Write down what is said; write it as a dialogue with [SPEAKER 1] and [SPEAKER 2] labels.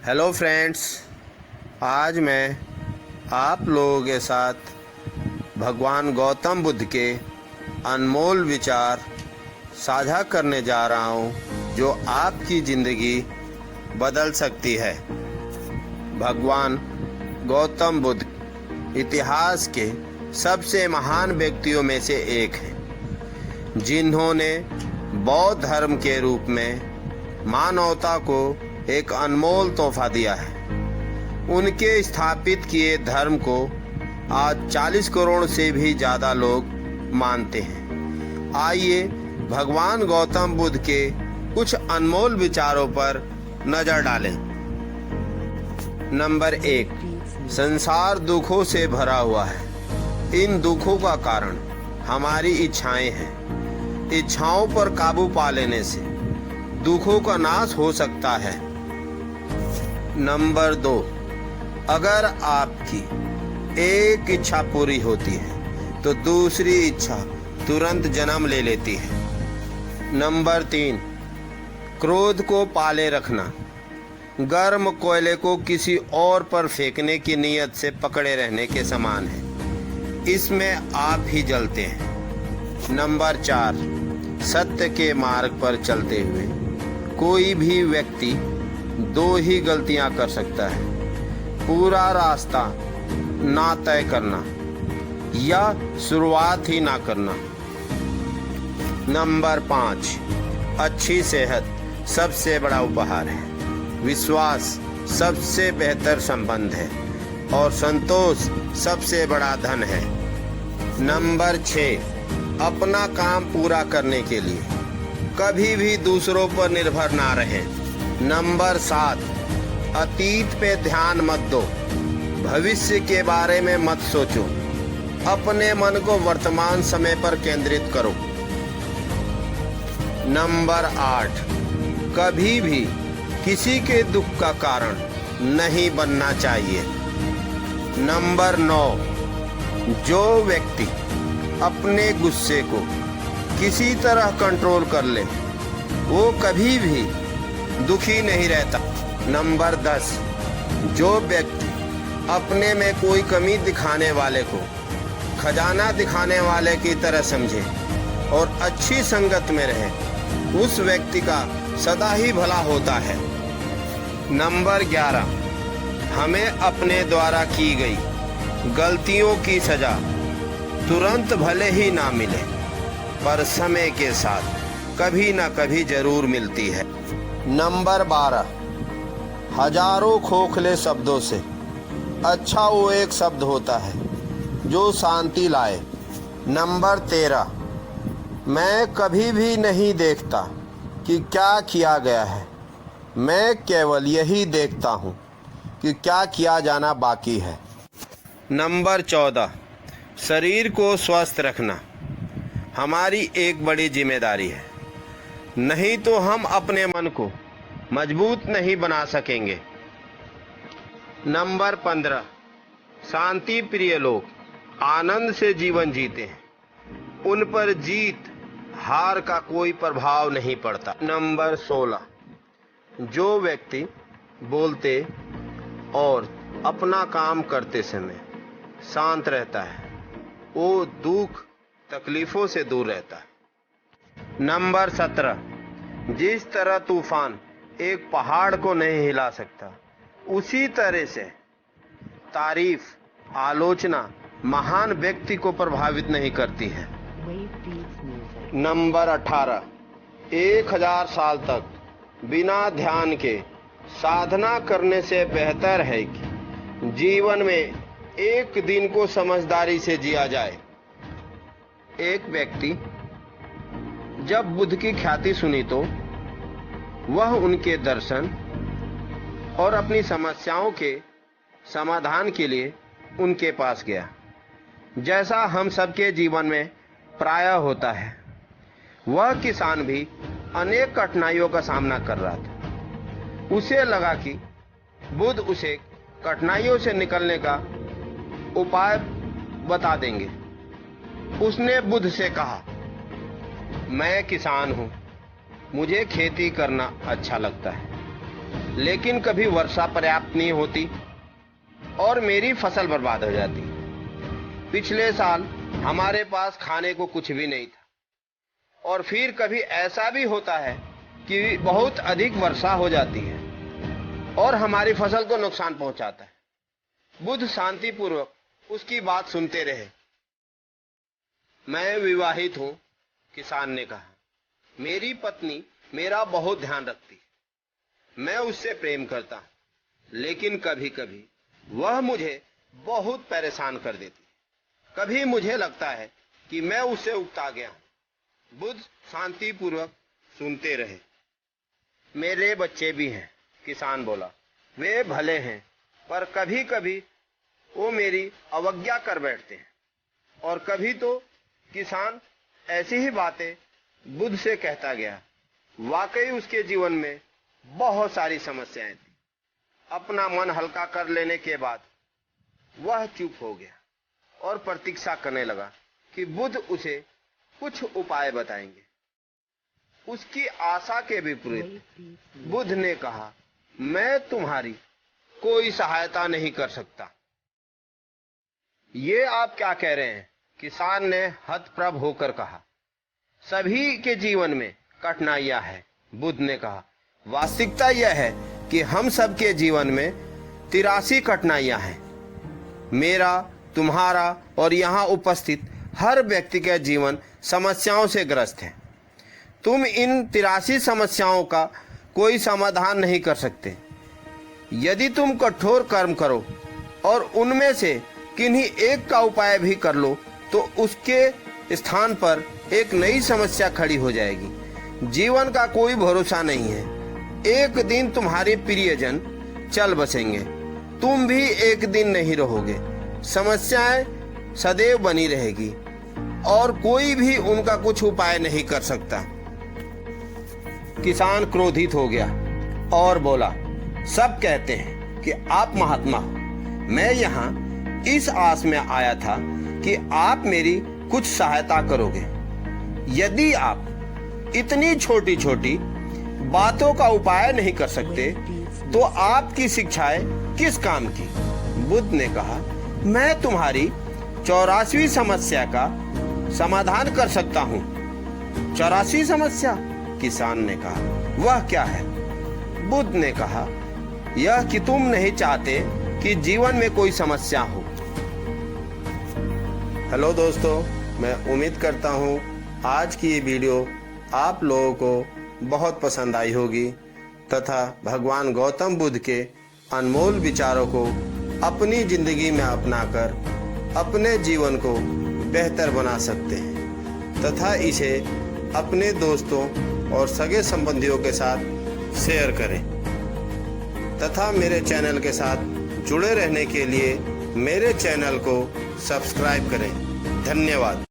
[SPEAKER 1] Hello friends, आज मैं आप लोगों के साथ भगवान गौतम बुद्ध के अनमोल विचार साझा करने जा रहा हूँ जो आपकी ज़िंदगी बदल सकती है। भगवान गौतम बुद्ध इतिहास के सबसे महान व्यक्तियों में से एक हैं, जिन्होंने बौद्ध धर्म के रूप में मानवता को एक अनमोल तोहफा दिया है। उनके स्थापित किए धर्म को आज 40 करोड़ से भी ज़्यादा लोग मानते हैं। आइए भगवान गौतम बुद्ध के कुछ अनमोल विचारों पर नज़र डालें। नंबर 1, संसार दुखों से भरा हुआ है। इन दुखों का कारण हमारी इच्छाएं हैं। इच्छाओं पर काबू पा लेने से दुखों का नाश हो सकता है। नंबर 2, अगर आपकी एक इच्छा पूरी होती है तो दूसरी इच्छा तुरंत जन्म ले लेती है। नंबर 3, क्रोध को पाले रखना गर्म कोयले को किसी और पर फेंकने की नीयत से पकड़े रहने के समान है। इसमें आप ही जलते हैं। नंबर 4, सत्य के मार्ग पर चलते हुए कोई भी व्यक्ति 2 ही गलतियां कर सकता है: पूरा रास्ता ना तय करना या शुरुआत ही ना करना। नंबर 5, अच्छी सेहत सबसे बड़ा उपहार है। विश्वास सबसे बेहतर संबंध है और संतोष सबसे बड़ा धन है। नंबर 6, अपना काम पूरा करने के लिए कभी भी दूसरों पर निर्भर ना रहें। नंबर 7, अतीत पे ध्यान मत दो, भविष्य के बारे में मत सोचो, अपने मन को वर्तमान समय पर केंद्रित करो। नंबर 8, कभी भी किसी के दुख का कारण नहीं बनना चाहिए। नंबर 9, जो व्यक्ति अपने गुस्से को किसी तरह कंट्रोल कर ले वो कभी भी दुखी नहीं रहता। नंबर 10, जो व्यक्ति अपने में कोई कमी दिखाने वाले को खजाना दिखाने वाले की तरह समझे और अच्छी संगत में रहे, उस व्यक्ति का सदा ही भला होता है। नंबर 11, हमें अपने द्वारा की गई गलतियों की सजा तुरंत भले ही ना मिले पर समय के साथ कभी ना कभी जरूर मिलती है। नंबर 12, हजारों खोखले शब्दों से अच्छा वो एक शब्द होता है जो शांति लाए। नंबर 13, मैं कभी भी नहीं देखता कि क्या किया गया है, मैं केवल यही देखता हूँ कि क्या किया जाना बाकी है। नंबर 14, शरीर को स्वस्थ रखना हमारी एक बड़ी जिम्मेदारी है, नहीं तो हम अपने मन को मजबूत नहीं बना सकेंगे। नंबर 15, शांति प्रिय लोग आनंद से जीवन जीते हैं, उन पर जीत हार का कोई प्रभाव नहीं पड़ता। नंबर 16, जो व्यक्ति बोलते और अपना काम करते समय शांत रहता है वो दुख तकलीफों से दूर रहता है। नंबर 17, जिस तरह तूफान एक पहाड़ को नहीं हिला सकता उसी तरह से तारीफ आलोचना महान व्यक्ति को प्रभावित नहीं करती है। नंबर 18, 1000 साल तक बिना ध्यान के साधना करने से बेहतर है कि जीवन में एक दिन को समझदारी से जिया जाए। एक व्यक्ति जब बुद्ध की ख्याति सुनी तो वह उनके दर्शन और अपनी समस्याओं के समाधान के लिए उनके पास गया। जैसा हम सबके जीवन में प्रायः होता है, वह किसान भी अनेक कठिनाइयों का सामना कर रहा था। उसे लगा कि बुद्ध उसे कठिनाइयों से निकलने का उपाय बता देंगे। उसने बुद्ध से कहा, मैं किसान हूँ, मुझे खेती करना अच्छा लगता है। लेकिन कभी वर्षा पर्याप्त नहीं होती और मेरी फसल बर्बाद हो जाती। पिछले साल हमारे पास खाने को कुछ भी नहीं था और फिर कभी ऐसा भी होता है कि बहुत अधिक वर्षा हो जाती है और हमारी फसल को नुकसान पहुंचाता है। बुद्ध शांतिपूर्वक उसकी बात सुनते रहे। मैं विवाहित हूं, किसान ने कहा। मेरी पत्नी मेरा बहुत ध्यान रखती है। मैं उससे प्रेम करता हूं, लेकिन कभी कभी वह मुझे बहुत परेशान कर देती है। कभी मुझे लगता है कि मैं उससे उकता गया हूं। बुद्ध शांतिपूर्वक सुनते रहे। मेरे बच्चे भी हैं, किसान बोला। वे भले हैं, पर कभी कभी वो मेरी अवज्ञा कर बैठते हैं। और कभी तो किसान ऐसी ही बातें बुद्ध से कहता गया। वाकई उसके जीवन में बहुत सारी समस्याएं थी। अपना मन हल्का कर लेने के बाद वह चुप हो गया और प्रतीक्षा करने लगा कि बुद्ध उसे कुछ उपाय बताएंगे। उसकी आशा के विपरीत बुद्ध ने कहा, मैं तुम्हारी कोई सहायता नहीं कर सकता। ये आप क्या कह रहे हैं? किसान ने हतप्रभ होकर कहा। सभी के जीवन में कठिनाइयां हैं, बुद्ध ने कहा। वास्तविकता यह है कि हम सबके जीवन में 83 कठिनाइयां हैं। मेरा, तुम्हारा और यहाँ उपस्थित हर व्यक्ति का जीवन समस्याओं से ग्रस्त है। तुम इन 83 समस्याओं का कोई समाधान नहीं कर सकते। यदि तुम कठोर कर्म करो और उनमें से किन्हीं एक का उपाय भी कर लो तो उसके स्थान पर एक नई समस्या खड़ी हो जाएगी। जीवन का कोई भरोसा नहीं है। एक दिन तुम्हारे प्रियजन चल बसेंगे, तुम भी एक दिन नहीं रहोगे। समस्याएं सदैव बनी रहेगी और कोई भी उनका कुछ उपाय नहीं कर सकता। किसान क्रोधित हो गया और बोला, सब कहते हैं कि आप महात्मा हो। मैं यहाँ इस आस में आया था कि आप मेरी कुछ सहायता करोगे। यदि आप इतनी छोटी छोटी बातों का उपाय नहीं कर सकते तो आपकी शिक्षाएं किस काम की? बुद्ध ने कहा, मैं तुम्हारी 84वीं समस्या का समाधान कर सकता हूँ। 84 समस्या? किसान ने कहा, वह क्या है? बुद्ध ने कहा, यह कि तुम नहीं चाहते कि जीवन में कोई समस्या हो। हेलो दोस्तों, मैं उम्मीद करता हूँ आज की ये वीडियो आप लोगों को बहुत पसंद आई होगी तथा भगवान गौतम बुद्ध के अनमोल विचारों को अपनी जिंदगी में अपनाकर अपने जीवन को बेहतर बना सकते हैं तथा इसे अपने दोस्तों और सगे संबंधियों के साथ शेयर करें तथा मेरे चैनल के साथ जुड़े रहने के लिए मेरे चैनल को सब्सक्राइब करें। धन्यवाद।